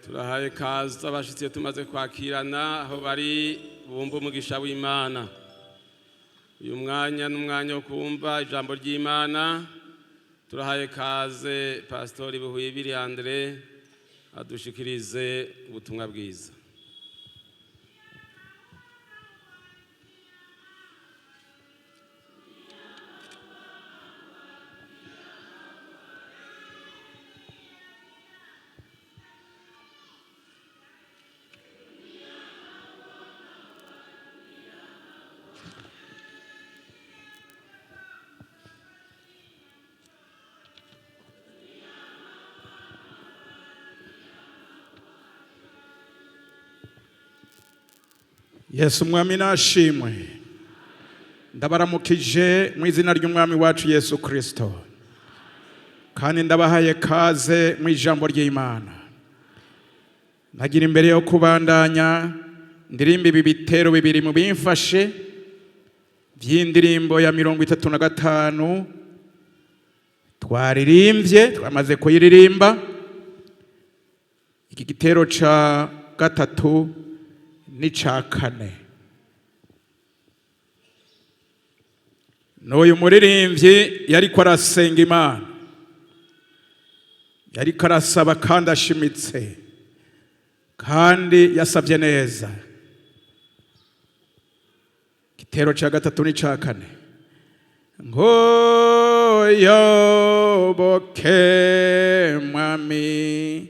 turahaye kaza abashitsi tumaze kwakirana aho bari bumva umugisha w'Imana. Uyu mwanya n'umwanya wo kumva ijambo ry'Imana. Turahaye kaze Pastori Buhuyibiri Andre adushikirize ubutumwa bwiza. Yesu mwami nashimwe. Ndabaramukije mu izina ry'umwami wacu Yesu Kristo. Kandi ndabahaye kaze mu ijambo ry'Imana. Nagira imbere yo kubandanya ndirimba ibi bitero bibiri mu bimfashe by'indirimbo ya 35 twaririmbye, twamaze kuyiririmba. Iki gitero ca gatatu n'icya kane. N'uyu muririmbyi yariko arasenga Imana, yariko arasaba kandi ashimitse, kandi yasabye neza. Igitero cya gatatu n'icya kane. Ngoyoboke mwami,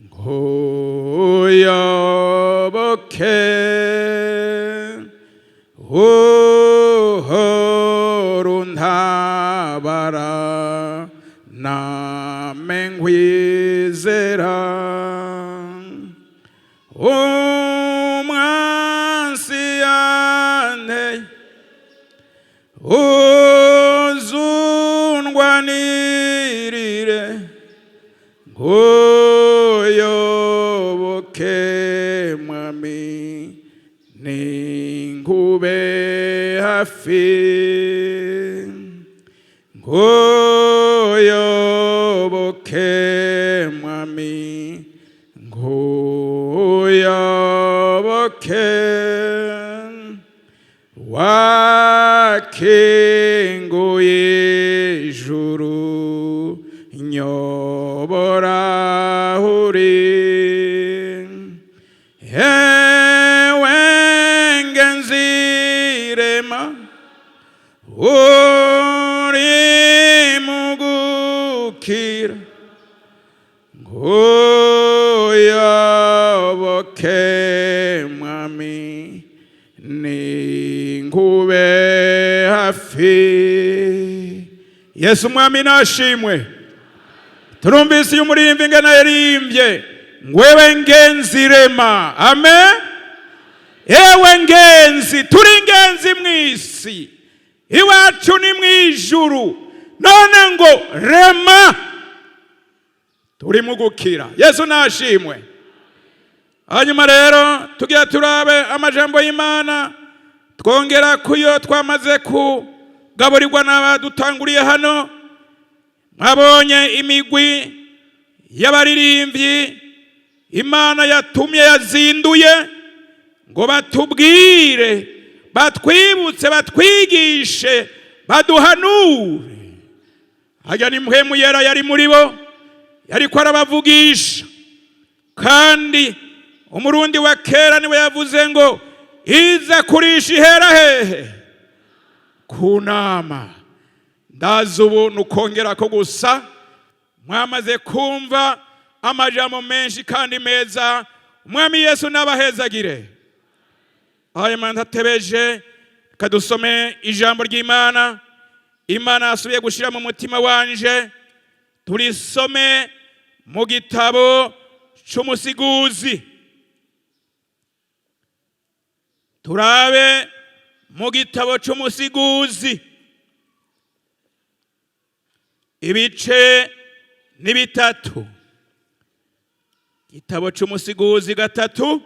ngoyoboke uhoruntabara name nkwizera. Umwansi yanteye uzundwanirire, ngoyoboke mwami ningube hafi. Ngoyoboke mwami, ngoyoboke wakinguye ijuru nyobora uri. Ewe ngenzirema uri mugukira, ngoyoboke mwami ningube hafi. Yesu mwami nashimwe. Turumvise uyu muririmbi ingene yaririmbye, ngwewe ngenzirema. Amen. Ewe ngenzi, turi ngenzi mw'isi, iwacu ni mw'ijuru, none ngo rema turi mu gukira. Yesu nashimwe. Hanyuma rero tugiye turabe amajambo y'Imana, twongera kuyo twamaze kugaburirwa n'abadutanguriye hano. Mwabonye imigwi y'abaririmbyi Imana yatumye, yazinduye ngo batubwire, batwibutse, batwigishe, baduhanure. Hajya ni mpwemu yera yari muri bo, yariko arabavugisha. Kandi umurundi wa kera niwe yavuze ngo iza kurisha ihera hehe? Kunama. Ndazi ubu nukongera ko gusa mwamaze kumva amajambo menshi kandi meza. Umwami Yesu nabahezagire. Hanyuma ntatebeje kadusome ijambo ry'Imana. Imana asubiye gushira mu mutima wanje. Turisome mu gitabo c'umusiguzi. Turabe mu gitabo c'umusiguzi ibice ni bitatu. Gitabo c'umusiguzi gatatu.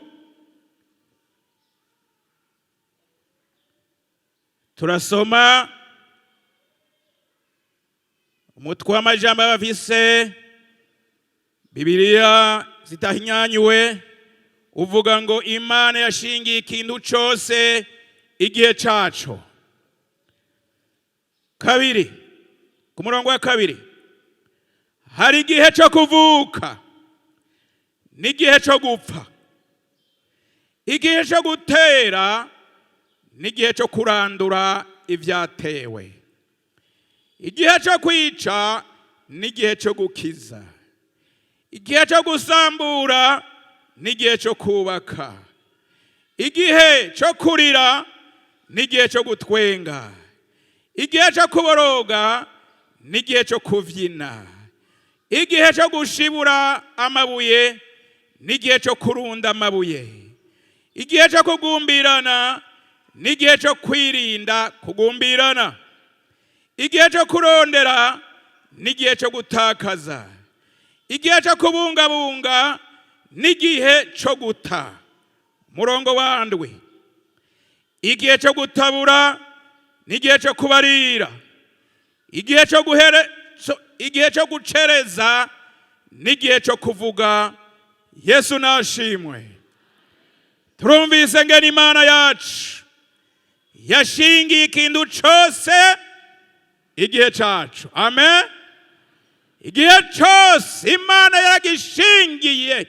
Turasoma umutwe w'amajambo bafise Bibiliya zitahinyanyuwe uvuga ngo Imana yashingiye ikintu cyose igihe cyaco. Kabiri, ku murongo wa kabiri, hari igihe cyo kuvuka n'igihe cyo gupfa, igihe cyo gutera n'igihe cyo kurandura ibyatewe, igihe cyo kwica n'igihe cyo gukiza, igihe cyo gusambura n'igihe cyo kubaka, igihe cyo kurira n'igihe cyo gutwenga, igihe cyo kuboroga n'igihe cyo kuvyina, igihe cyo gushibura amabuye n'igihe cyo kurunda amabuye, igihe cyo kugumbirana n'igihe cyo kwirinda kugumbirana, igihe cyo kurondera n'igihe cyo gutakaza, igihe cyo kubungabunga n'igihe cyo guta. Murongo wa ndwi, igihe cyo gutabura n'igihe cyo kubarira, igihe cyo gucereza n'igihe cyo kuvuga. Yesu nashimwe. Turumvise ngene Imana yacu yashingiye ikintu cyose igihe cyacu. Amen. Igihe cyose Imana yaragishingiye,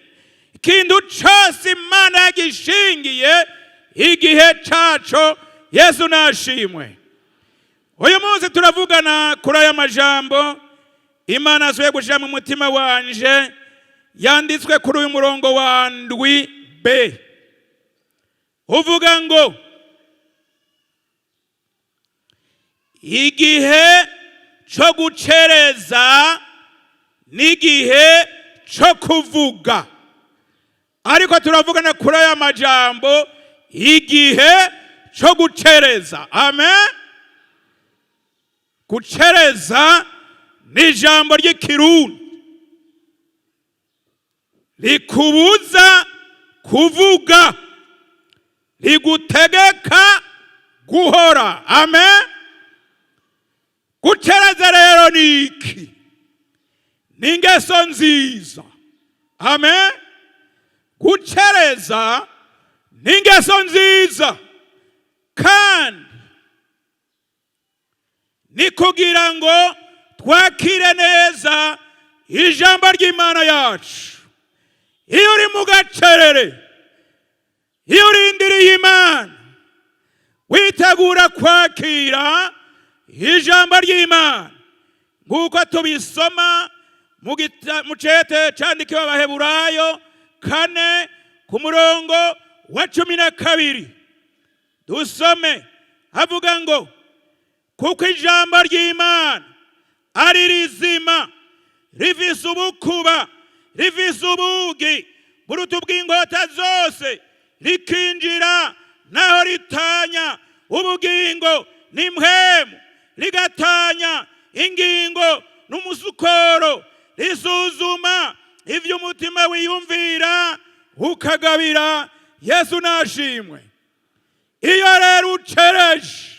ikintu cyose Imana yagishingiye igihe cyacu. Yesu nashimwe. Uyu munsi turavugana kuri aya majambo Imana azuye gushira mu mutima wanje, yanditswe kuri uyu murongo wa ndwi B. Uvuga ngo igihe cyo gucereza n'igihe cyo kuvuga. Ariko turavugana kuri aya majambo igihe cyo gucereza. Amen. Gucereza ni ijambo ry'ikirundi rikubuza kuvuga, rigutegeka guhora. Amen. Gucereza rero ni iki? Ni ingeso nziza. Amen. Gucereza ni ingeso nziza, kandi ni kugira ngo twakire neza ijambo ry'Imana yacu. Iyo uri mu gacerere, iyo urindiriye Imana, witegura kwakira ijambo ry'Imana nk'uko tubisoma mu cete candikiwe Abaheburayo 4 ku murongo wa 12. Dusome havuga ngo kuko ijambo ry'Imana ari rizima, rifise ubukuba, rifise ubugi buruta bw'inkota zose, rikinjira naho ritanya ubugingo n'impwemu, rigatanya ingingo n'umusukoro, risuzuma ivyo umutima wiyumvira ukagabira. Yesu nashimwe. Iyo rero ucereje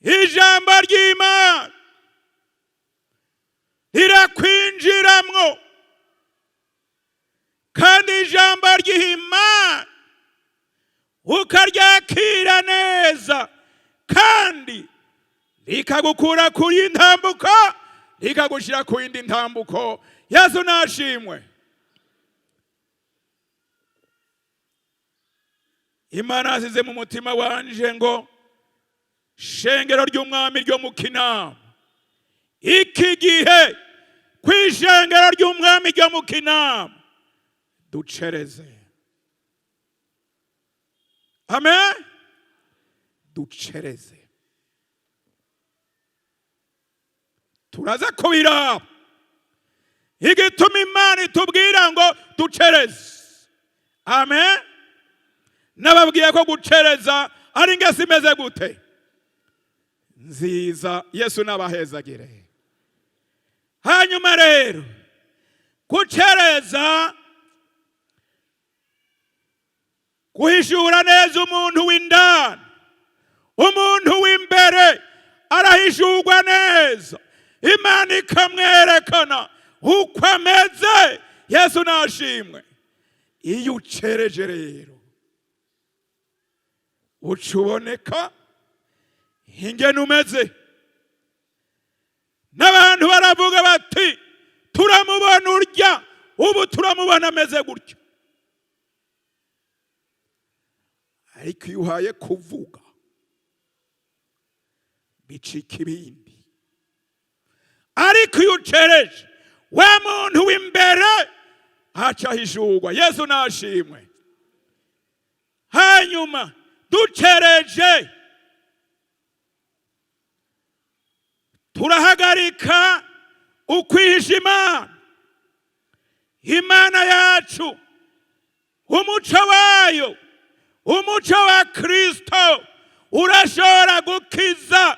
ijambo ry'Imana rirakwinjiramwo, kandi ijambo ry'Imana ukaryakira neza, kandi rikagukura ku y'intambuko rikagushira ku yindi ntambuko. Yesu nashimwe. Imana asize mu mutima wanje ngo shengero ry'umwami ryo mu Kinama, iki gihe kw'ishengero ry'umwami ryo mu Kinama ducereze. Amen. Ducereze. Turaza kubiraba igituma Imana itubwira ngo ducereze. Amen. Nababwiye ko gucereza ari ingesi imeze gute? Nziza. Yesu nabahezagire. Hanyuma rero gucereza guhishura neza umuntu w'indani, umuntu w'imbere arahishurwa neza, Imana ikamwerekana uko ameze. Yesu nashimwe. Iyo ucereje rero ucuboneka ingene umeze. N'abantu baravuga bati turamubona urya, ubu turamubona ameze gutya. Ariko iyo uhaye kuvuga bicika ibindi. Ariko iyo ucereje wa muntu w'imbere aca hishurwa. Yesu nashimwe. Hanyuma ducereje turahagarika ukwihisha Imana. Imana yacu, umuco wayo, umuco wa Kristo urashobora gukiza.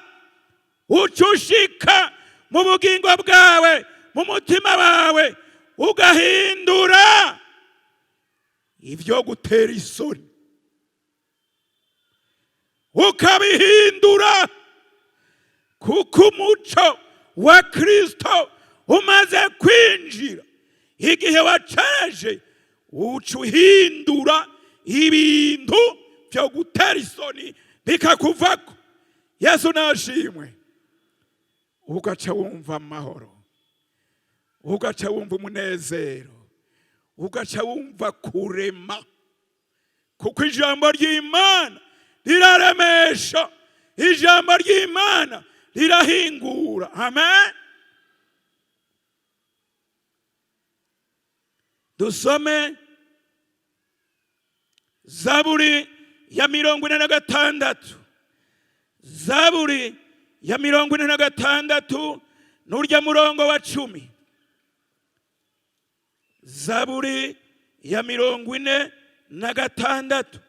Ucushika mu bugingo bwawe, mu mutima wawe, ugahindura ivyo gutera isoni, ukabihindura. Kuko umuco wa Kristo umaze kwinjira, igihe wacereje uca uhindura ibintu byo gutera isoni bikakuvako. Yesu nashimwe. Ugaca wumva amahoro, ugaca wumva umunezero, ugaca wumva kurema. Kuko ijambo ry'Imana riraremesha, ijambo ry'Imana rirahingura. Amen. Dusome Zaburi ya 46. Zaburi ya 46 n'urya murongo wa 10. Zaburi ya 46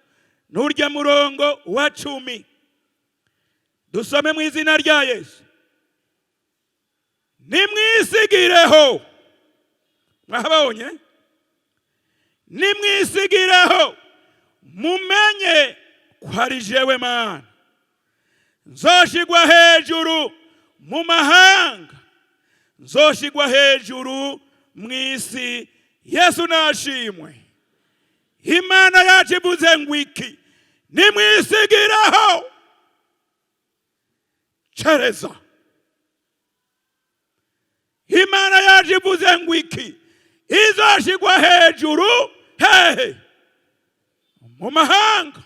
n'urya murongo wa 10. Dusome mu izina rya Yesu. Nimwisigireho. Mwahabonye? Nimwisigireho mumenye ko ari jewe Mana. Nzoshigwa hejuru mu mahanga, nzoshigwa hejuru mw'isi. Yesu nashimwe. Imana yacu ivuze ngo iki? Nimwisigireho. Cereza. Imana yacu ivuze ngo iki? Izoshigwa hejuru hehe? Mu mahanga.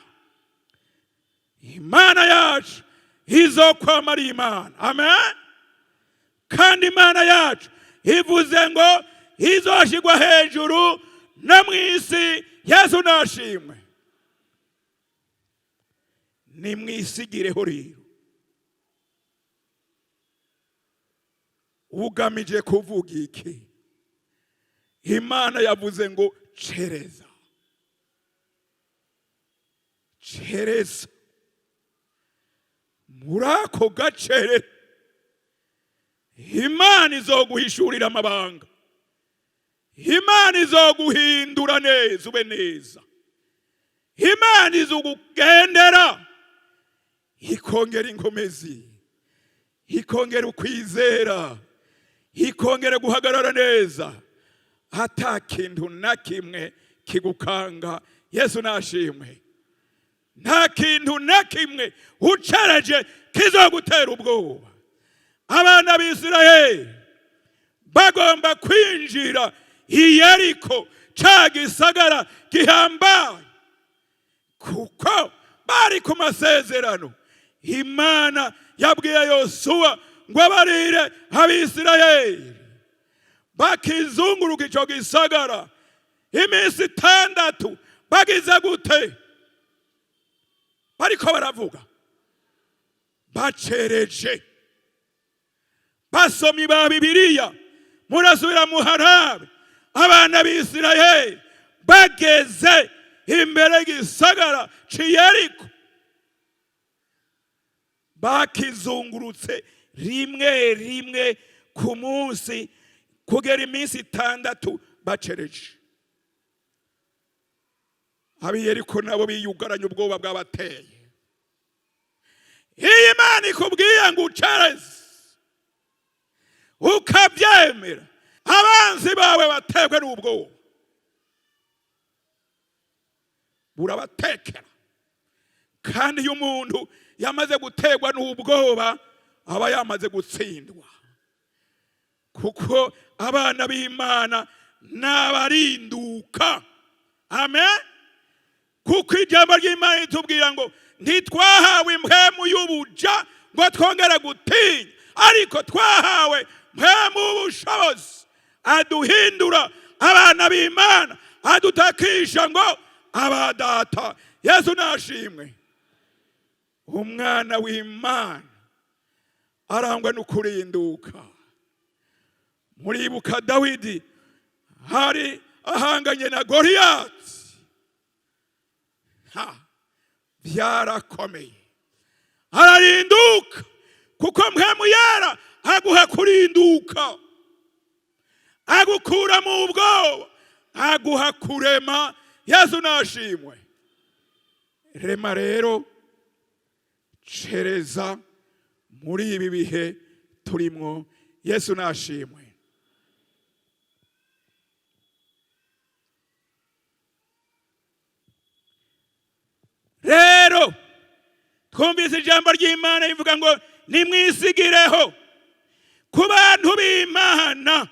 Imana yacu izokwama ari Imana. Amen. Kandi Imana yacu ivuze ngo izoshigwa hejuru no mw'isi. Yesu nashimwe. Nimwisigireho rero. Ugamije kuvuga iki? Imana yavuze ngo cereza. Cereza. Murako gacere Imana izoguhishurira amabanga. Imana izoguhindura neza ube neza. Imana izokugendera ikongera inkomezi, ikongera ukwizera, ikongera guhagarara neza, ata kintu na kimwe kigukanga. Yesu nashimwe. Nta kintu na kimwe ucereje kizogutera ubwoba. Abana b'Isirayeli bagomba kwinjira i Yeriko, ca gisagara gihambaye, kuko bari ku masezerano. Imana yabwiye Yosuwa ngo abarire ab'Isirayeli bakizunguruka ico gisagara iminsi 6. Bagize gute? Bariko baravuga, bacereje. Basomyi ba Bibiliya murasubira muharabe. Abana b'Isirayeli bageze imbere gisagara ci Yeriko, bakizungurutse rimwe rimwe ku munsi kugera iminsi 6 bacereje. Abi Yeriko nabo biyugaranye ubwoba bw'abateye. Iyi Imana ikubwiye ngo ucereze, ukabyemera, abanzi bawe bategwe n'ubwoba, burabatekera. Kandi iyo umuntu yamaze gutegwa n'ubwoba aba yamaze gutsindwa, kuko abana b'Imana n'abarinduka. Amen. Kuko ijambo ry'Imana ritubwira ngo ntitwahawe impwemu y'ubuja ngo twongere gutinya, ariko twahawe impwemu y'ubushobozi aduhindura abana b'Imana, adutakisha ngo aba data. Yesu nashimwe. Umwana w'Imana arangwa no kurinduka. Muribuka Dawidi hari ahanganye na Goliyati, byarakomeye, ararinduka, kuko mpwemu yera aguha kurinduka, agukura mu bwoba, aguha kurema. Yesu nashimwe. Rema rero, cereza muri ibi bihe turimwo. Yesu nashimwe. Rero twumvise ijambo ry'Imana rivuga ngo nimwisigireho ku bantu b'Imana,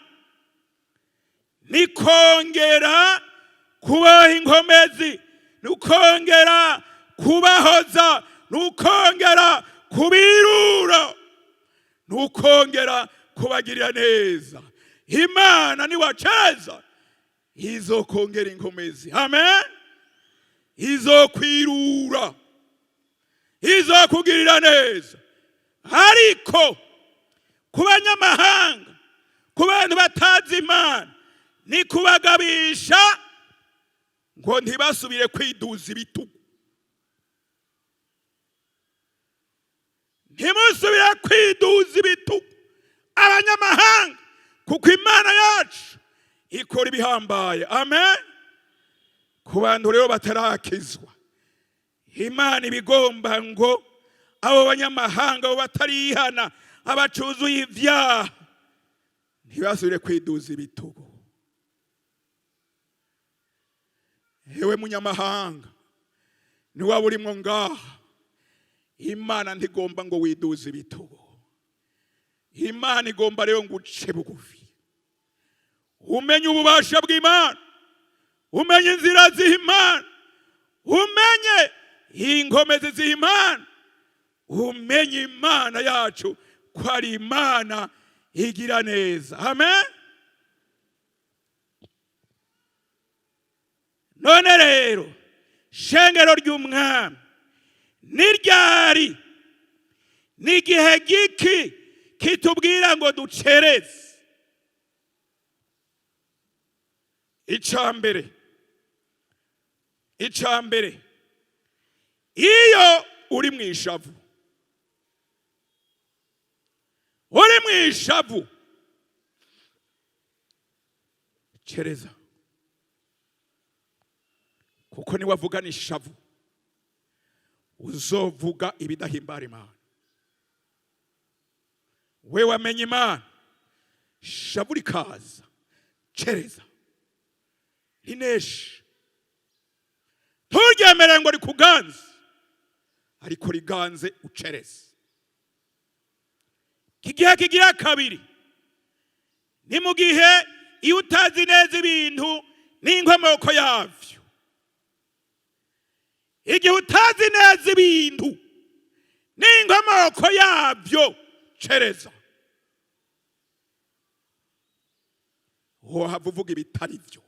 nikongera kubaha inkomezi, nukongera kubahoza, nukongera kubirura, nukongera kubagirira neza. Imana niwaceza izokongera inkomezi. Amen. Izokwirura, izokugirira neza. Ariko ku banyamahanga, ku bantu batazi Imana, ni kubagabisha ngo ntibasubire kwiduza ibitugu. Ntimusubire kwiduza ibitugu abanyamahanga, kuko Imana yacu ikora ibihambaye. Amen. Ku bantu rero batarakizwa, Imana ibigomba ngo abo banyamahanga abo batarihana, abacuzuye ibyaha, ntibasubire kwiduza ibitugu. Ewe munyamahanga, niwaba urimo ngaha, Imana ntigomba ngo widuze ibitugu. Imana igomba rero ngo uce bugufi, umenye ububasha bw'Imana, umenye inzira z'Imana, umenye inkomezi z'Imana, umenye Imana yacu ko ari Imana igira neza. Amen. None rero shengero ry'umwami, niryari, n'igihe giki kitubwira ngo ducereze. Icambere, iyo uri mu ishavu, cereza, kuko niwavugana ishavu uzovuga ibidahimbara Imana. We wamenye Imana, ishavu rikaza, cereza, rineshe. Nturyemere ngo rikuganze, ariko riganze ucereze. Igihe kigira kabiri, ni mu gihe iyo utazi neza ibintu n'inkomoko yavyo. Igihe utazi neza ibintu n'inkomoko yavyo, cereza. Wohava uvuga ibitari byo,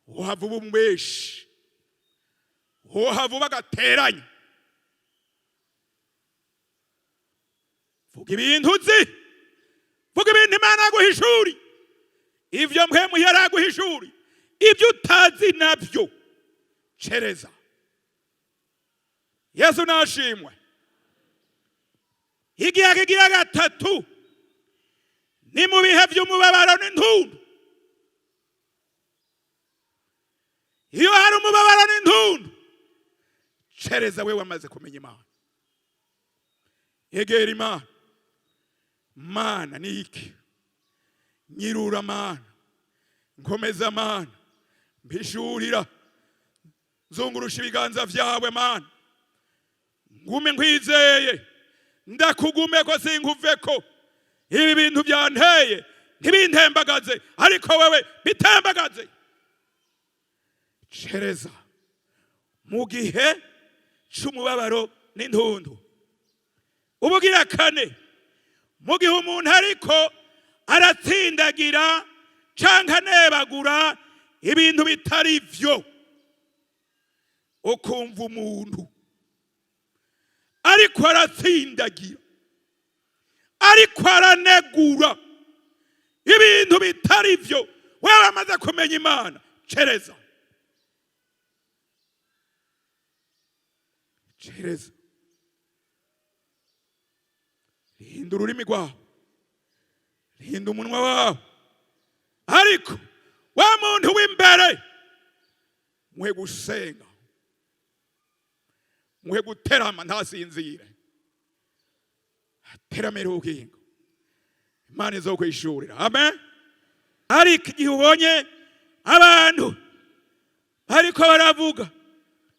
wohava uba umweshi, wohava uba agateranya. Vuga ibintu uzi, vuga ibintu Imana yaguhishuri, ivyo mpwemu yaraguhishuri. Ibyo utazi nabyo, cereza. Yesu nashimwe. Igihe kigira gatatu, ni mu bihe by'umubabaro n'intuntu. Iyo hari umubabaro n'intuntu, cereza. We wamaze kumenya Imana, egera Imana, mana ni iki? Nyirura mana, nkomeza mana, mpishurira, zungurusha ibiganza vyawe mana, ngume nkwizeye, ndakugume ko sinkuveko, ibi bintu byanteye ntibintembagaze, ariko wewe bitembagaze. Cereza mu gihe c'umubabaro n'intundu. Ubugira kane, mu gihe umuntu ariko aratsindagira canke anebagura ibintu bitari vyo, ukumva umuntu ariko aratsindagira, ariko aranegura ibintu bitari vyo, wewe amaze kumenya Imana, cereza. Cereza. Rihinda ururimi rwawe, rihinda umunwa wawe, ariko wa muntu w'imbere muhe gusenga, muhe guterama ntasinzire, ateramire ubugingo, Imana izokwishurira. Amen. Ariko igihe ubonye abantu ariko baravuga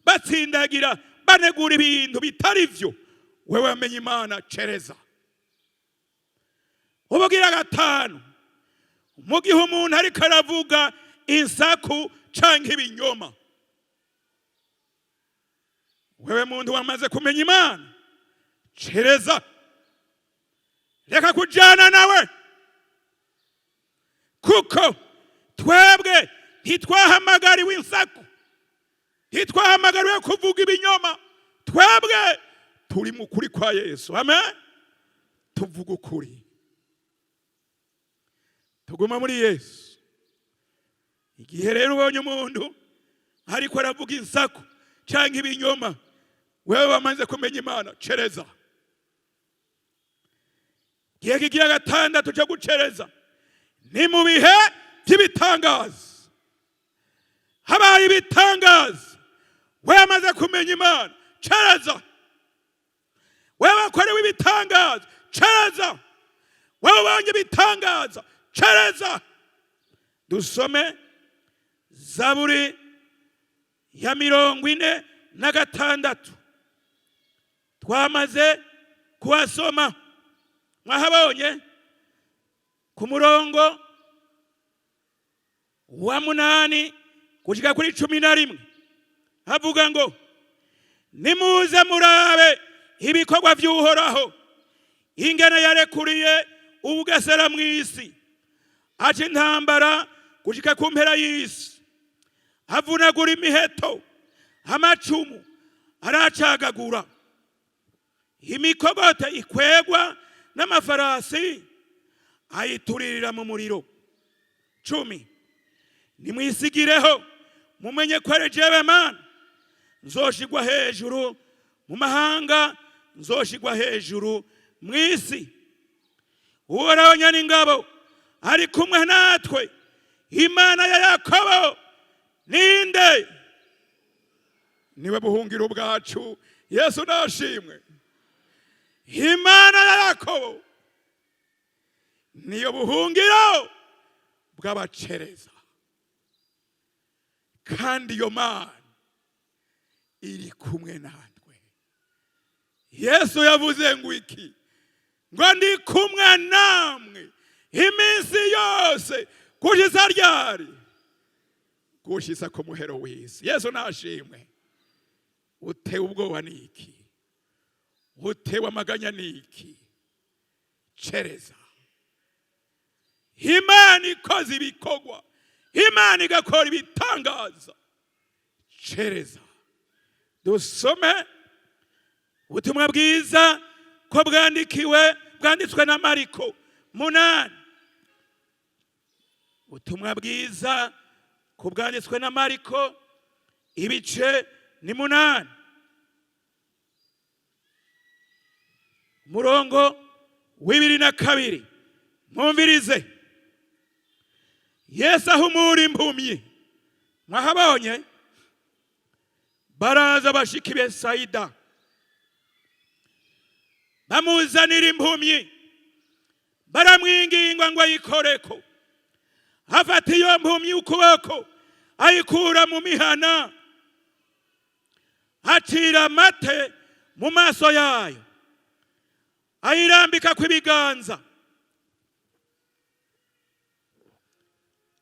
batsindagira banegura ibintu bitari vyo, wewe wamenye Imana, cereza. Ubugira gatanu, mu gihe umuntu ariko aravuga insaku canke ibinyoma, wewe muntu wamaze kumenya Imana, cereza. Reka kujana nawe, kuko twebwe ntitwahamagariwe insaku, ntitwahamagariwe kuvuga ibinyoma. Twebwe turi mu kuri kwa Yesu. Amen. Tuvuga ukuri, tuguma muri Yesu. Igihe rero ubonye umuntu ariko aravuga insaku canke ibinyoma, wewe wamaze kumenya Imana, cereza. Igihe kigira gatandatu cyo gucereza, ni mu bihe by'ibitangaza. Habaye ibitangaza, wewe wamaze kumenya Imana, cereza. Wewe wakorewe ibitangaza, cereza. Wewe ubonye ibitangaza, cereza. Dusome Zaburi ya 46. Twamaze kuhasoma, mwahabonye ku murongo wa 8 kushika kuri 11. Havuga ngo, nimuze murabe ibikorwa vy'Uhoraho, ingene yarekuriye ubugesera mw'isi, aca intambara gushika ku mpera y'isi, avunagura imiheto, amacumu aracagagura, imikogote ikwegwa n'amafarasi ayituririra mu muriro. 10. Nimwisigireho mumenye ko ari jewe Mana, nzoshigwa hejuru mu mahanga, nzoshigwa hejuru mw'isi. Uhoraho Nyaningabo ari kumwe natwe, Imana ya Yakobo ninde? Niwe buhungiro bwacu. Yesu nashimwe. Imana ya Yakobo niyo buhungiro bw'abacereza, kandi iyo Mana iri kumwe natwe. Yesu yavuze ngo iki? Ngo ndi kumwe namwe iminsi yose kushitsa ryari? Kushitsa ku muhero w'isi. Yesu nashimwe. Utewe ubwoba niki? Utewe amaganya niki? Cereza. Imana ikoze ibikorwa, Imana igakora ibitangaza, cereza. Dusome ubutumwa bwiza ko bwanditswe na Mariko 8. Ubutumwa bwiza ko bwanditswe na Mariko, ibice ni 8. Murongo w'22. Mwumvirize. Yesu ahumura impumyi. Mwahabonye? Baraza bashika i Betsaida, bamuzanira impumyi, baramwinginga ngo ayikoreko. Afata iyo mpumyi ukuboko ayikura mu mihana, acira amate mu maso yayo, ayirambika ku biganza.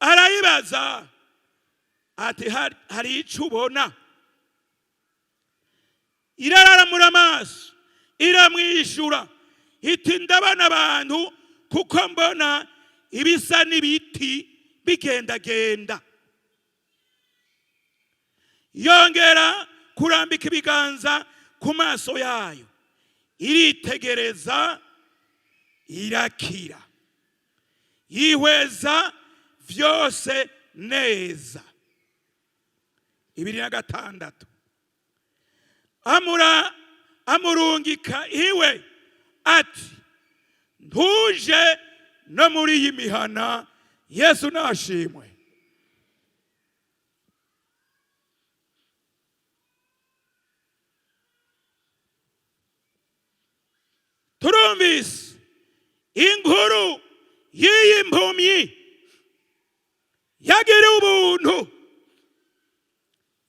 Arayibaza ati hari icyo ubona? Iraramura amaso, iramwishura iti ndabona abantu kuko mbona ibisa n'ibiti bigendagenda. Yongera kurambika ibiganza ku maso yayo, iritegereza, irakira, yihweza vyose neza. 26 amurungika iwe ati ntuje no muri iyi mihana. Yesu nashimwe. Turumvise inkuru y'iyi mpumyi yagiriwe ubuntu,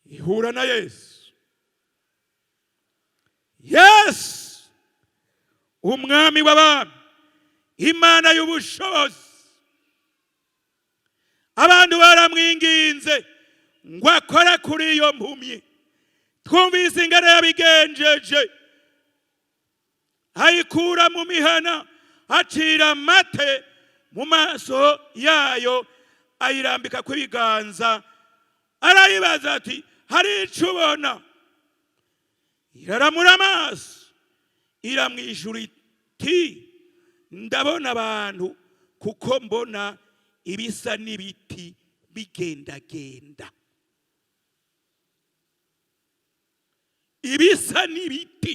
ihura na Yesu. Yesu umwami w'abami, Imana y'ubushobozi. Abantu baramwinginze ngo akore kuri iyo mpumyi. Twumvise ingene yabigenjeje, ayikura mu mihana, acira amate mu maso yayo, ayirambika ku biganza. Arayibaza ati hari icyo ubona? Iraramura amaso, iramwishura iti ndabona abantu kuko mbona ibisa n'ibiti bigendagenda. Ibisa n'ibiti.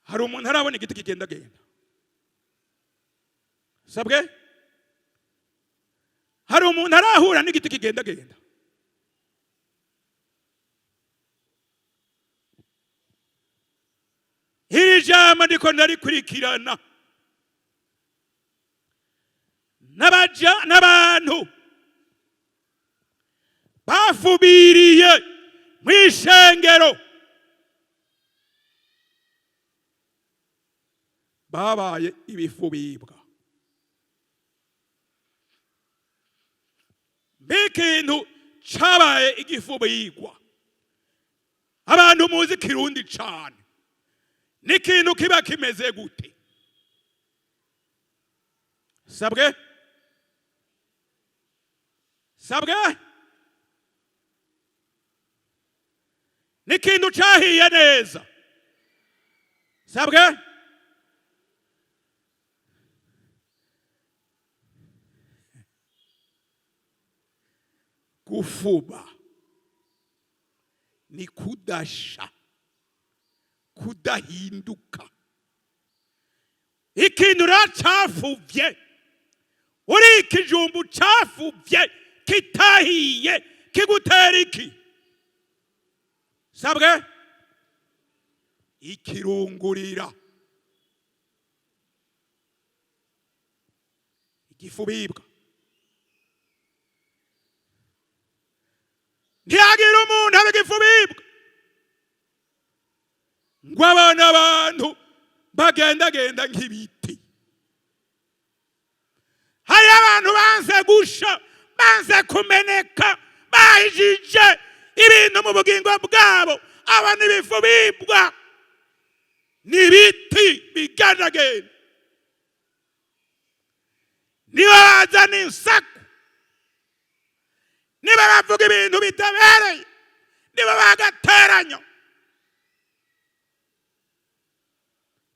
Hari umuntu arabona igiti kigendagenda? Sabwe? Hari umuntu arahura n'igiti kigendagenda? Iri jambo ndiko ndarikurikirana n'abantu bafubiriye mu ishengero, babaye ibifubibwa. Bikintu cabaye igifubigwa. Abantu muzi Kirundi cane, n'ikintu kiba kimeze gute? Sabwe? Sabwe? N'ikintu cahiye neza. Sabwe? Kufuba ni kudasha, kudahinduka. Ikintu racafuvye, uri ikijumbu cafuvye kitahiye, kigutera iki? Sabwe? Ikirungurira. Igifubibwa. Ntiyagira umuntu abe igifubibwa ngo abone abantu bagendagenda nk'ibiti. Hari abantu banze gusha, banze kumeneka, bahijije ibintu mu bugingo bwabo. Aba ni ibifubibwa, n'ibiti bigendagenda. Niba bazana insaku, niba bavuga ibintu bitabereye, niba bagateranya,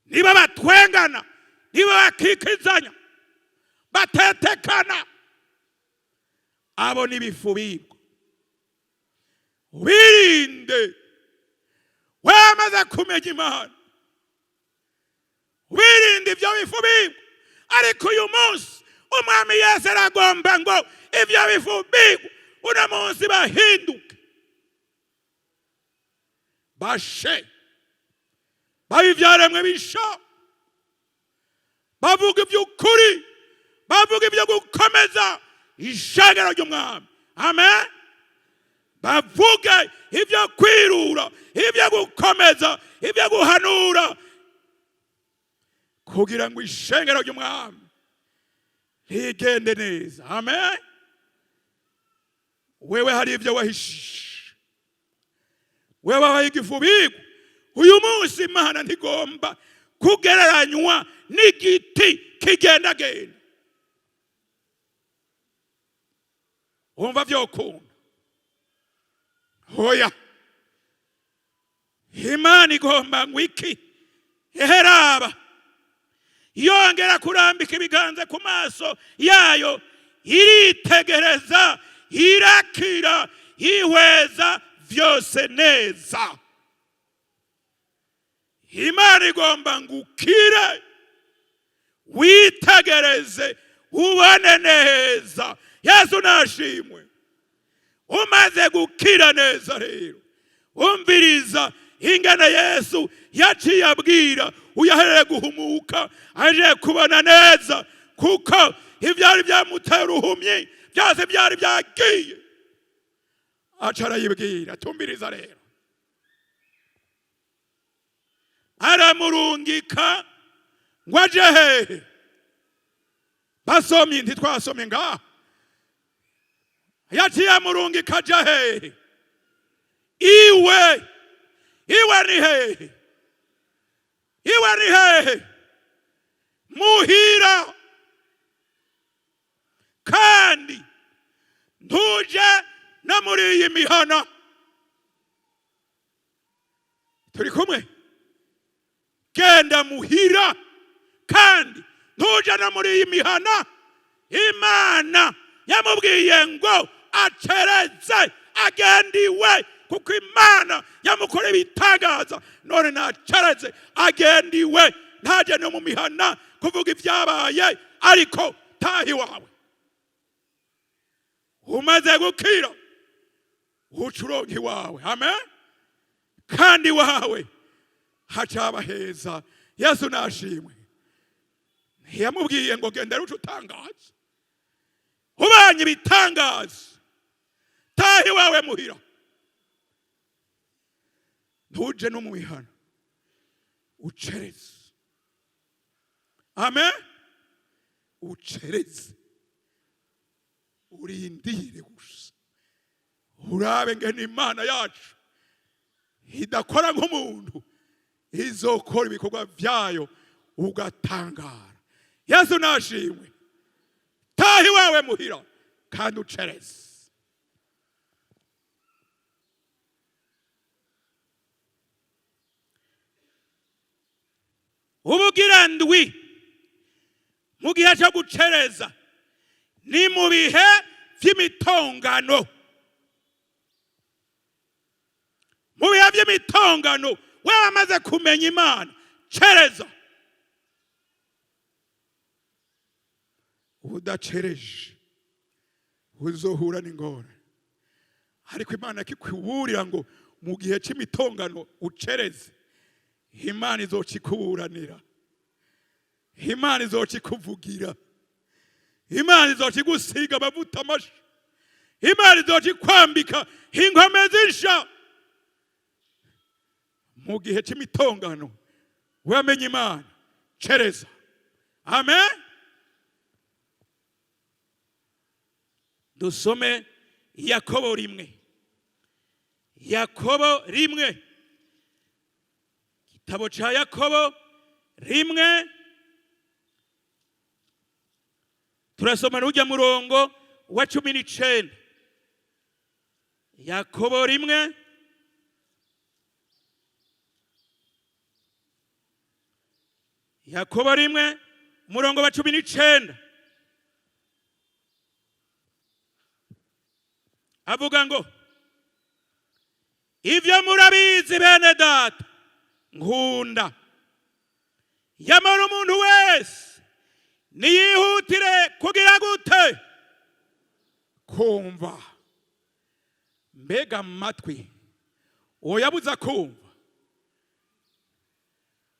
niba batwengana, niba bakikizanya, batetekana, abo ni ibifubibwa. Wirinde, wamaze kumenya Imana, wirinde ibyo bifubibwa. Ariko uyu munsi umwami Yesu aragomba ngo ibyo bifubibwa uno munsi bahinduke, bashe, babe ibyaremwe bisha, bavuga iby'ukuri, bavuga ibyo gukomeza ishengero ry'umwami. Amen. Bavuga ibyo kwirura, ibyo gukomeza, ibyo guhanura, kugira ngo ishengero ry'umwami rigende neza. Amen. Wewe hari ibyo wahishisha, wewe wabaye igifubiko. Uyu munsi Imana ntigomba kugereranywa n'igiti kigendagenda. Wumva vyokunda? Hoya, Imana igomba ngo iki? Eheraba yongera kurambika ibiganza ku maso yayo, iritegereza, irakira, ihweza vyose neza. Imana igomba ngo ukire, witegereze, ubone neza. Yesu nashimwe. Umaze gukira neza rero, umviriza ingana Yesu yaciye abwira uyahereye guhumuka, aje kubona neza, kuko ivyari byamutera uruhumyi byose byari byagiye. Acara yibwira, tumviriza rero, aramurungika ngo aje hehe? Basomye ntitwasomye ngaha. Yaciye amurungika aje hehe? Iwe ni hehe? Iwe ni hehe? Muhira. Kandi ntuje no muri iyi mihana. Turi kumwe? Genda muhira, kandi ntuje no muri iyi mihana. Imana yamubwiye ngo acereze, agendiwe, kuko Imana yamukora ibitangaza. None nacereze, agendiwe, ntaje no mu mihana kuvuga ibyabaye, ariko tahi wawe. Umaze gukira, ucuronki wawe. Amen. Kandi wawe hacaba heza. Yesu nashimwe. Ntiyamubwiye ngo gendera utangaza, ubanye ibitangaza, tahi wawe muhira. Ntuje no mu mihana, ucereze. Amen. Ucereze, urindire gusa, urabe ngene Imana yacu idakora nk'umuntu, izokora ibikorwa vyayo ugatangara. Yesu nashimwe. Tahi wawe muhira, kandi ucereze. Ubugira ndwi mu gihe cyo gucereza ni mu bihe vy'imitongano. Mu bihe vy'imitongano, wewe amaze kumenya Imana, cereza. Udacereje uzohura n'ingorane. Ariko Imana kikuburira ngo mu gihe cy'imitongano ucereze, Imana izokikuburanira, Imana izokikuvugira, Imana izokigusiga amavuta masha, Imana izokikwambika inkomezi nsha. Mu gihe cy'imitongano wamenye Imana, cereza. Amen. Dusome Yakobo 1. Yakobo 1. Igitabo ca Yakobo 1. Turasoma n'ujya murongo wa 19. Yakobo 1. Yakobo 1 murongo wa 19. Avuga ngo, ivyo murabizi bene data nkunda, yamara umuntu wese niyihutire kugira gute? Kumva. Mbega amatwi oyabuza kumva?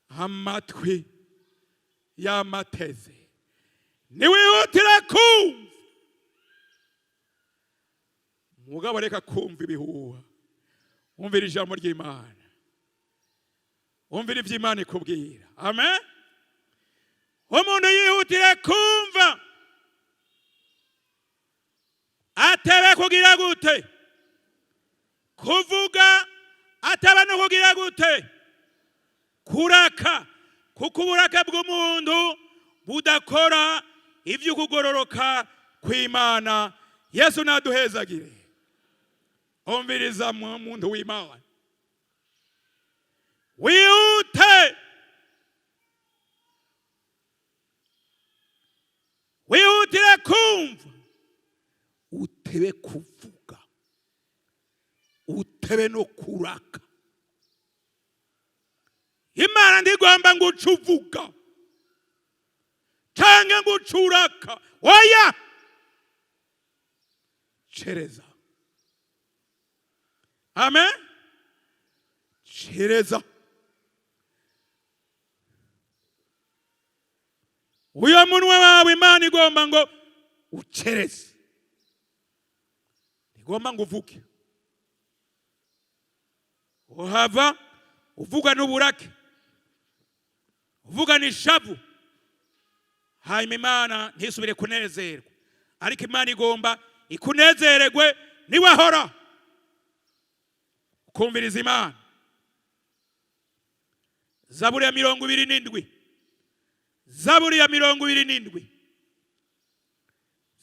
Amatwi yamateze. Niwihutire kumva. Mugabo reka kumva ibihuha. Umvira ijambo ry'Imana. Umvira ibyo Imana ikubwira. Amen. Umuntu yihutire kumva. Atebe kugira gute? Kuvuga ataba no kugira gute? Kuraka. Kuko uburaka bw'umuntu budakora ibyo kugororoka kw'Imana. Yesu naduhezagire. Umviriza muntu w'Imana. Wihute. Wihutire kumva. Utebe kuvuga. Utebe no kuraka. Imana ndigomba ngo ucuvuga. Canke ngo ucuraka. Oya. Chereza. Amen. Chereza. Uyo munwa wawe Imana igomba ngo uchereze. Igomba ngo uvuge. Uhava uvuga n'uburake. Uvuga n'ishavu. Hanyuma Imana ntisubire kunezerwa. Ariko Imana igomba ikunezererwe niwahora. Kumviriza Imana. Zaburi ya 27. Zaburi ya 27.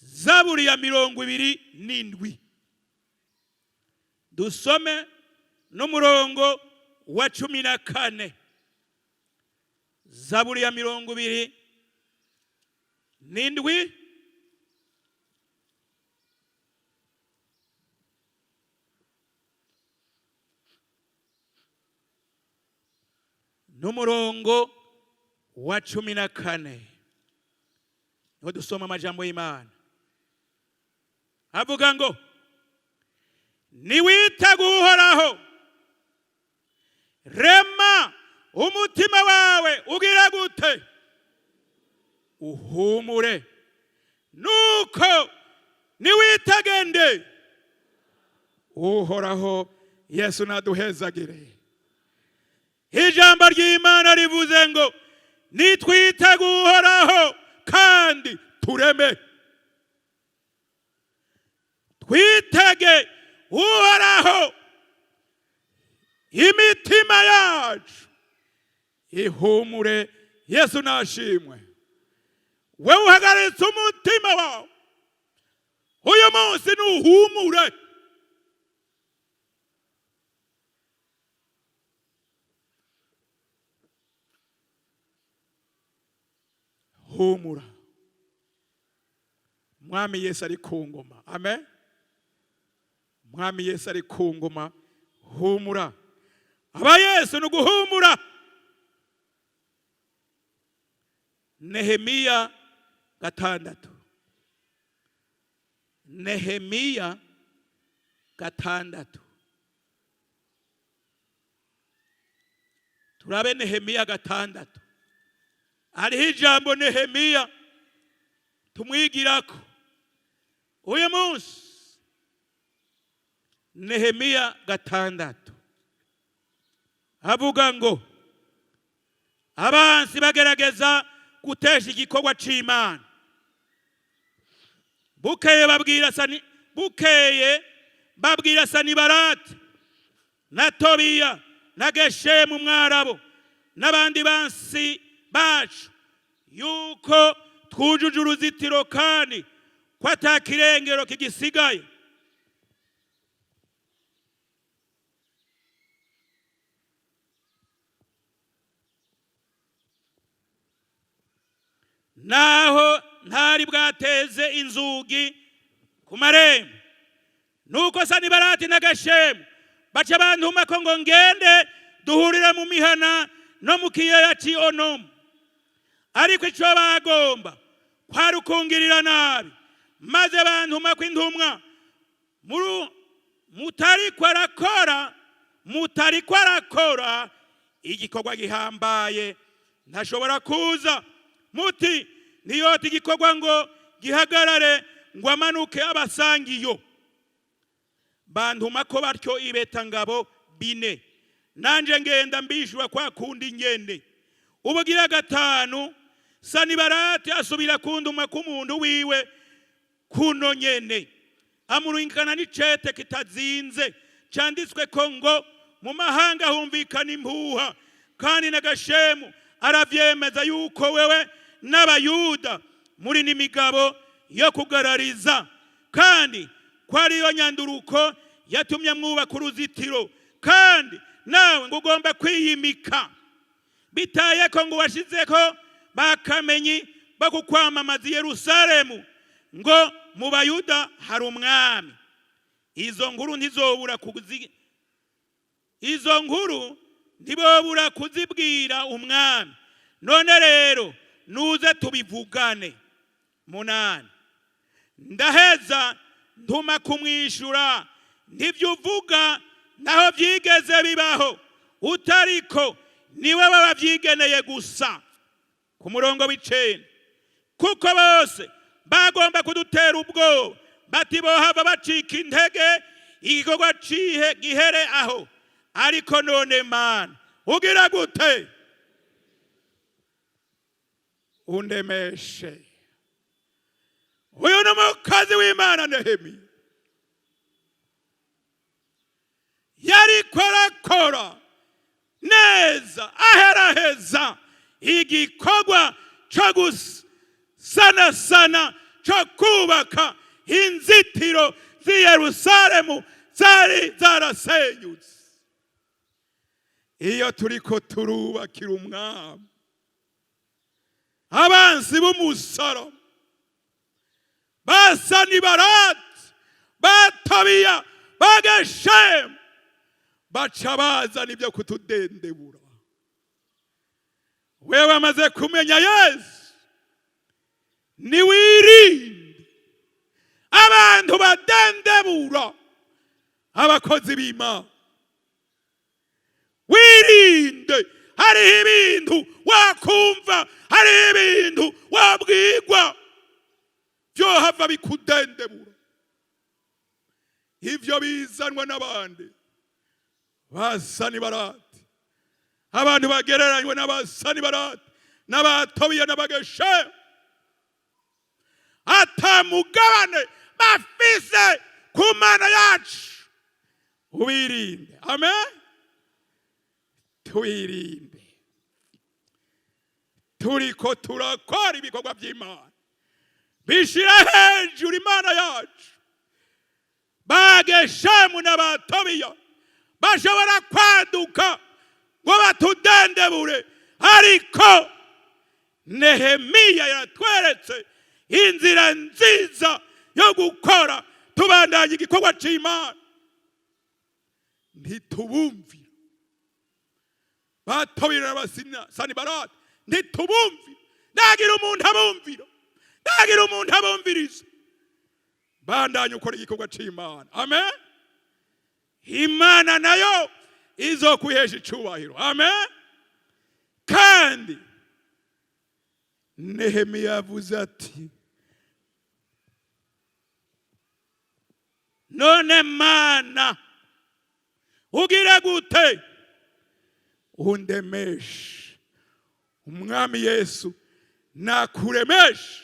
Zaburi ya 27. Dusome n'umurongo wa 14. Zaburi ya 27. N'umurongo wa 14. Niho dusoma amajambo y'Imana. Avuga ngo niwita guhoraho. Rema umutima wawe ugira gute? Uhumure. Nuko niwitagende. Uhoraho Yesu naduhezagire. Ijambo ry'Imana rivuze ngo nitwite guhoraho kandi tureme. Twitege uhoraho. Imitima yacu ihumure. Yesu nashimwe. Wewe uhagaritse umutima wawe uyu munsi nuhumure. Humura. Mwami Yesu ari ku ngoma. Amen. Mwami Yesu ari ku ngoma. Humura. Aba Yesu ni guhumura. Nehemiya 6. Nehemiya 6. Turabe Nehemiya 6. Hariho ijambo Nehemiya tumwigirako uyu munsi. Nehemiya 6. Avuga ngo abansi bagerageza gutesha igikorwa c'Imana. Bukeye babwira Sanibalati na Tobiya na Geshemu Mwarabu n'abandi bansi bacu yuko twujuje uruzitiro kandi ko atakirengero kigisigaye. Naho ntari bwateze inzugi ku marembo. Nuko Sanibalati na Geshemu baca bantuma ko ngo ngende duhurira mu mihana no mu kiyaya cy'Onomu. Ariko icyo bagomba kwari ukungirira nabi. Maze bantuma ko intumwa mutari kwarakora igikorwa gihambaye ntashobora kuza muti ntiyota igikorwa ngo gihagarare ngo amanuke abasangiyo. Bantuma ko batyo ibetangabo 4, nanje ngenda mbishura kwa kundi nyene. Ubugira gatanu Sanibalati asubira kunduma ku muntu wiwe kuno nyene, amurinkana n'icete kitazinze canditswe ko ngo mu mahanga humvikana impuha, kandi na Gashemu aravyemeza yuko wewe n'abayuda muri n'imigabo yo kugarariza, kandi ko ariyo nyanduruko yatumye mwubaka uruzitiro, kandi nawe ngo ugomba kwiyimika. Bitaye ko ngo washizeko bakamenyi bakukwamamaza Yerusalemu ngo mu Bayuda hari umwami. Izo nkuru ntibobura kuzibwira umwami. None rero nuze tubivugane. 8, ndaheza ntuma kumwishura ntivyo uvuga naho vyigeze bibaho, utariko niwe babavyigeneye gusa. Ku murongo w'9, kuko bose bagomba kudutera ubwoba bati bohava bacika intege igikorwa cihe gihere aho. Ariko none Mana ugira gute? Undemeshe. Uyu ni umukozi w'Imana Nehemiya, yariko arakora neza aheraheza igikorwa cyo gusanasana cyo kubaka inzitiro z'i Yerusalemu zari zarasenyutse. Iyo turiko turubakira umwami, abansi b'umusoro ba Sanibalati, ba Tobiya, ba Geshemu baca bazana ibyo kutudendebura. Wewe amaze kumenya Yesu, niwirinde abantu badendebura abakozi b'Imana. Wirinde, hariho ibintu wakumva, hariho ibintu wabwirwa byohava bikudendebura. Ivyo bizanwa n'abandi ba Sanibalati, abantu bagereranywe n'aba Sanibalati n'aba Tobiya n'aba Geshemu, atamugabane bafise ku Mana yacu. Ubirinde. Amen. Twirinde. Turiko turakora ibikorwa by'Imana bishira hejuru Imana yacu. Ba Geshemu n'aba Tobiya bashobora kwaduka ngo batudendebure, ariko Nehemiya yatweretse inzira nziza yo gukora tubandanya igikorwa c'Imana. Ntitubumvira ba Tobiya n'aba Sanibalati, ntitubumvira. Ndagira umuntu abumviriza. Bandanya ukora igikorwa c'Imana. Amen. Imana nayo izokwihesha icubahiro. Amen. Kandi Nehemiya yavuze ati, none Mana ugira gute? Undemeshe. Umwami Yesu nakuremeshe.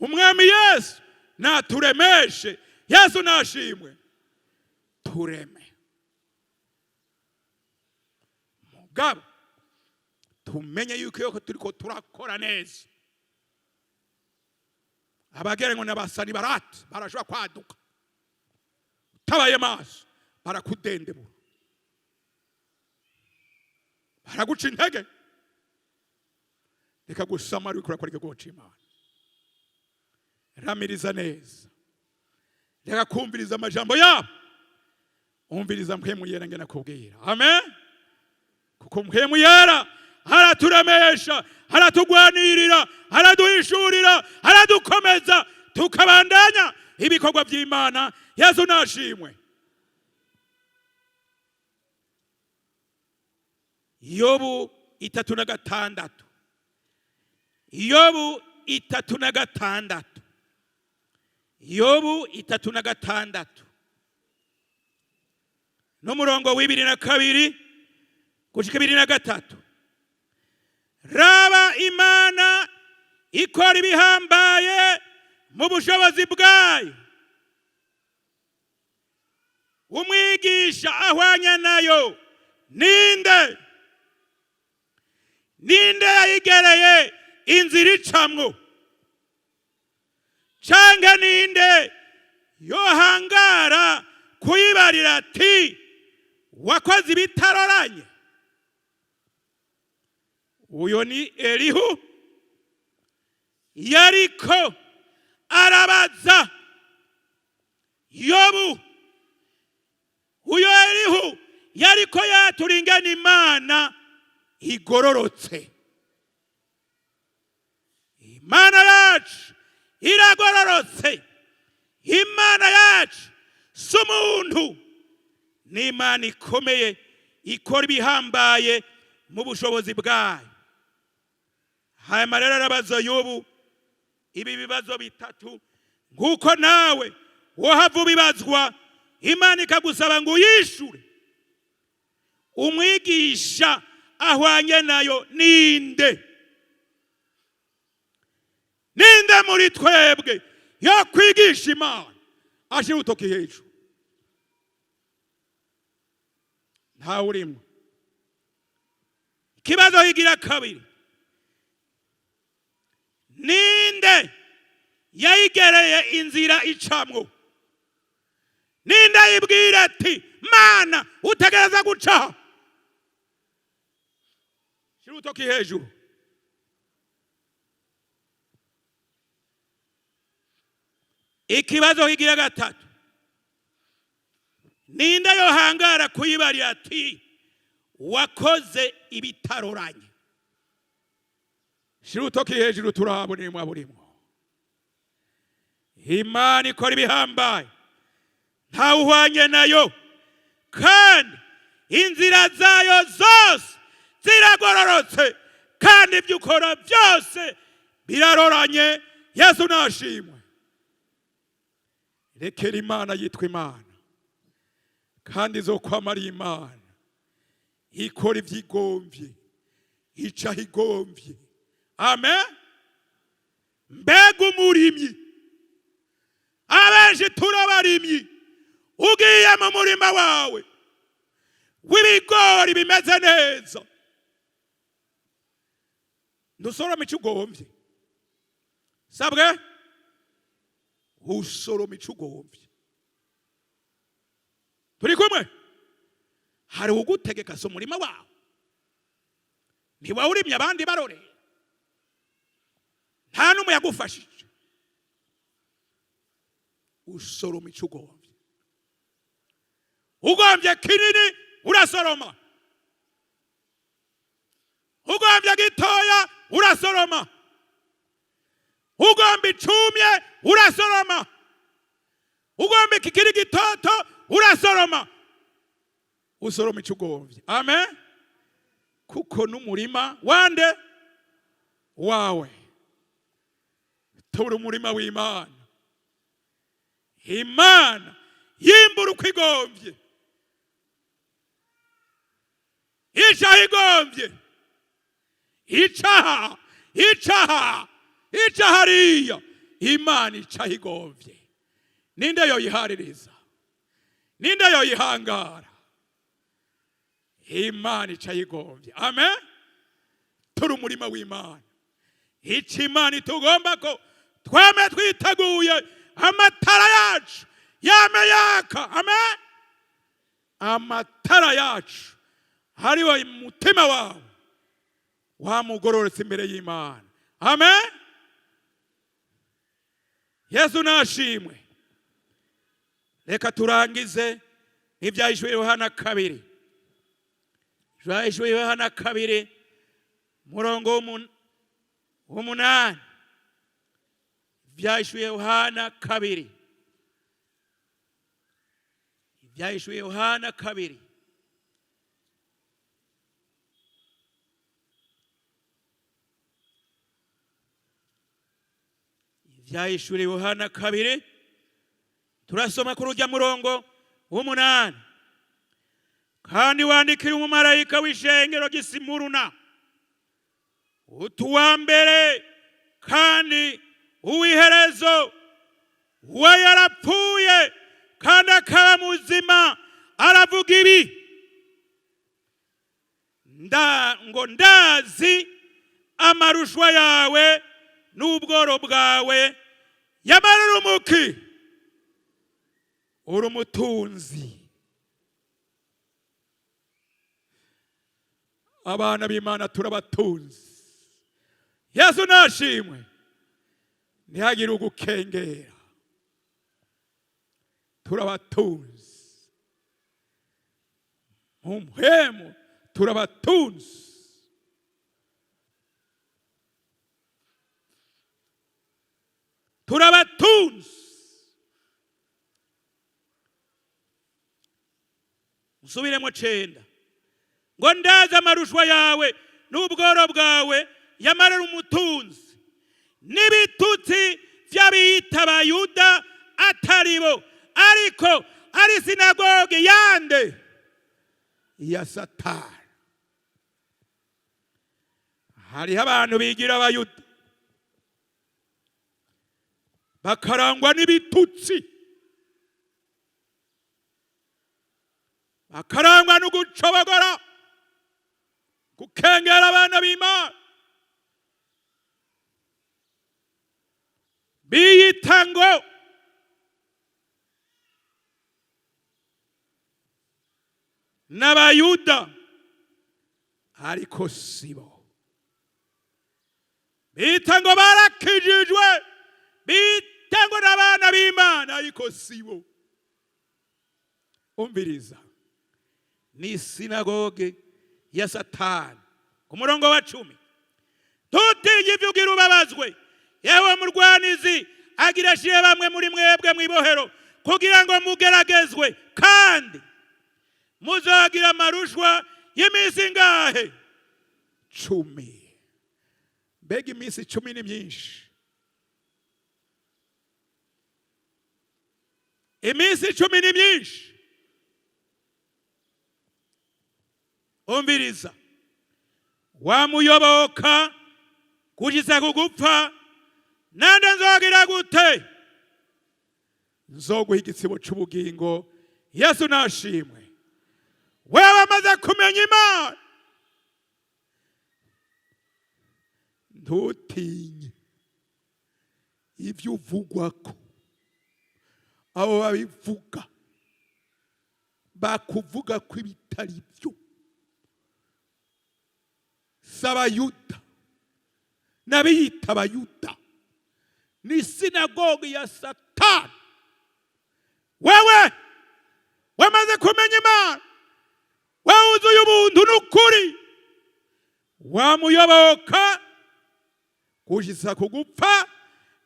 Umwami Yesu naturemeshe. Yesu nashimwe. Tureme. Mugabo tumenye yuko turiko turakora neza. Abagereranywa n'aba Sanibalati barashobora kwaduka, utabaye maso barakudendebura, baraguca intege. Reka gusamara uriko urakora igikorwa c'Imana. Ramiriza neza. Reka kumviriza amajambo yabo. Umviriza mpwemu yera ngena kubwira. Amen. Kuko mpwemu yera araturemesha, aratugwanirira, araduhishurira, aradukomeza tukabandanya ibikorwa by'Imana. Yesu nashimwe. Yobu 3:6. Yobu 3:6. Yobu 3:6 n'umurongo w'2 gushika 23. Raba Imana ikora ibihambaye mu bushobozi bwayo, umwigisha ahwanya nayo ninde? Ninde yayigereye inzira icamwo? Canke ninde yohangara kuyibarira ati wakoze ibitaroranye? Uyo ni Elihu yariko arabaza Yobu. Uyo Elihu yariko yatura ingene Imana igororotse. Imana yacu iragororotse. Imana yacu si umuntu, ni Imana ikomeye ikora ibihambaye mu bushobozi bwayo. Hanyuma rero arabaza Yobu ibi bibazo bitatu, nguko nawe wohava ubibazwa Imana ikagusaba ngo uyishure. Umwigisha ahwanye nayo ninde? Ninde muri twebwe yo kwigisha Imana ashira utoki hejuru? Ntawe urimo. Ikibazo higira kabiri, ninde yayigereye inzira icamwo? Ninde yibwira ati Mana utegereza gucaho? Shira utoki hejuru. Ikibazo higira gatatu, ninde yohangara kuyibarira ati wakoze ibitaroranye? Shira utoki hejuru turabona burimo. Imana ikora ibihambaye, ntawe uhwanye nayo, kandi inzira zayo zose ziragororotse, kandi ibyo ukora byose biraroranye. Yesu nashimwe. Rekera Imana yitwa Imana, kandi izokwama ari Imana ikora ivyigomvye, icaho igomvye. Amen. Mbega umurimyi, abenshi turabarimyi. Ugiye mu murima wawe w'ibigori bimeze neza, ndusoroma ico ugomvye. Sabwe usoroma ico ugomvye. Turi kumwe? Hari ugutegeka so murima wawe, ntiwawurimye abandi baroreye, nta n'umwe yagufashije. Usoroma ico ugomvye. Ugomvye kinini urasoroma, ugomvye gitoya urasoroma, ugomvye icumye urasoroma, ugomvye kikiri gitoto urasoroma. Usoroma ico ugomvye. Amen. Kuko n'umurima wande wawe. Turi umurima w'Imana. Imana yimbura uko igomvye, icaho igomvye, icaha hariya. Imana icaho igomvye. Ninde yoyihaririza? Ninde yoyihangara? Imana icaho igomvye. Amen. Turi umurima w'Imana. Ico Imana itugomba ko twame twiteguye amatara yacu yame yaka. Amen. Amatara yacu hariho umutima wawe wamugororotse imbere y'Imana. Amen. Yesu nashimwe. Reka turangize ivyahishwe Yohana 2. Ivyahishwe Yohana 2 murongo w'8. Ivyahishwe Yohana 2. Ivyahishwe Yohana 2. Ibyahishuriwe Yohana 2 turasoma ku rujya murongo w'8. Kandi wandikira umumarayika w'ishengero ry'Isimuruna utuwa mbere kandi uw'iherezo, we yarapfuye kandi akaba muzima, aravuga ibi: ngo ndazi amarushwa yawe n'ubworo bwawe, yamara uri umuki, uri umutunzi. Abana b'Imana turabatunzi. Yesu nashimwe. Ntihagire ugukengera. Turabatunzi. Mumpemu turabatunzi. Turabatunzi. Musubiremo 9. Ngo ndazi amarushwa yawe n'ubworo bwawe, yamara uri umutunzi. N'ibitutsi vy'abiyita Abayuda atari bo, ariko ari sinagoge yande ya Satani. Hariho abantu bigira Abayuda bakarangwa n'ibitutsi, bakarangwa no gucobogora, gukengera abana b'Imana. Biyita ngo n'Abayuda ariko sibo. Biyita ngo barakijijwe, biyita ngo n'abana b'Imana ariko sibo. Umviriza, ni sinagoge ya Satani. Ku murongo wa 10. Tutinye ivyo ugira ubabazwe, yewe murwanizi, agira ashiye bamwe muri mwebwe mwibohero, kugira ngo mugeragezwe, kandi muzagira amarushwa y'iminsi ingahe? 10. Mbega iminsi 10 ni myinshi. Iminsi 10 ni myinshi. Umviriza, wamuyoboka kugeza kugupfa, nande nzogira gute? Nzoguha igitsibo c'ubugingo. Yesu nashimwe. Wewe amaze kumenya Imana, ntutinye ivyo uvugwako. Abo babivuga bakuvuga ko ibitari byo. S'Abayuda n'abiyita Abayuda, ni sinagogi ya Satani. Wewe wamaze kumenya Imana, wewe uzuye ubuntu n'ukuri, wamuyoboka kugeza kugupfa,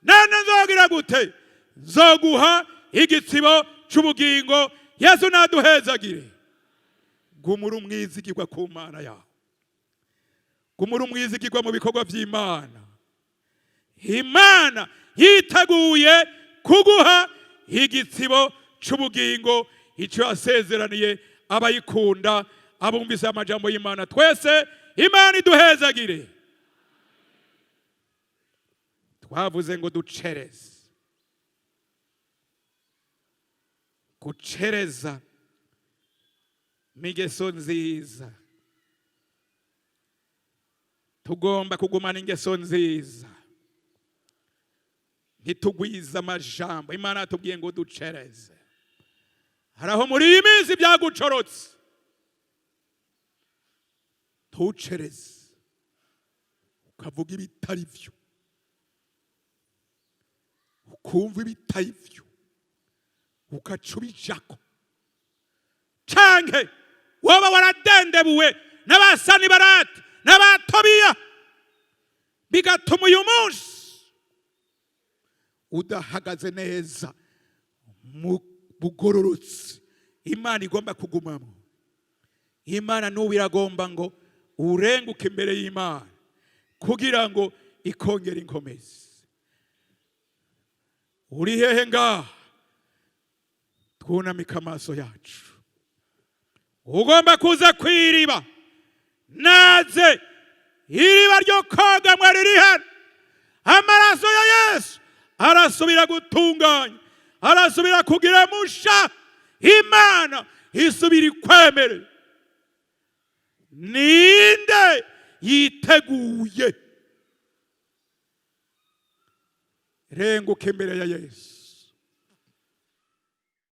nane nzogira gute? Nzoguha igitsibo c'ubugingo. Yesu naduhezagire. Gumura umwizigirwa ku Mana yawe. Gumura umwizigirwa mu bikorwa vy'Imana. Imana yiteguye kuguha igitsibo c'ubugingo, ico yasezeraniye abayikunda, abumvise amajambo y'Imana. Twese Imana iduhezagire. Twavuze ngo ducereze. Gucereza migeso nziza. Tugomba kugumana ingeso nziza, ntitugwiza amajambo. Imana yatubwiye ngo ducereze. Haraho muri iyi minsi byagucorotse, tucereze, ukavuga ibitari byo, ukumva ibitari byo, ukacubijako. Canke waba waradendebuwe n'abasani barati n'abatobiya, bigatuma uyu munsi udahagaze neza mu bugororotsi Imana igomba kugumamo. Imana n'ubu iragomba ngo urenguke imbere y'Imana kugira ngo ikongera inkomezi. uri hehe ngaha? Twunamika amaso yacu. Ugomba kuza kw'iriba, naze iriba ryo koga mwe riri hano. Amaraso ya Yesu arasubira gutunganya, arasubira kugira musha. Imana isubira ikwemere. Ninde yiteguye renguka imbere ya Yesu?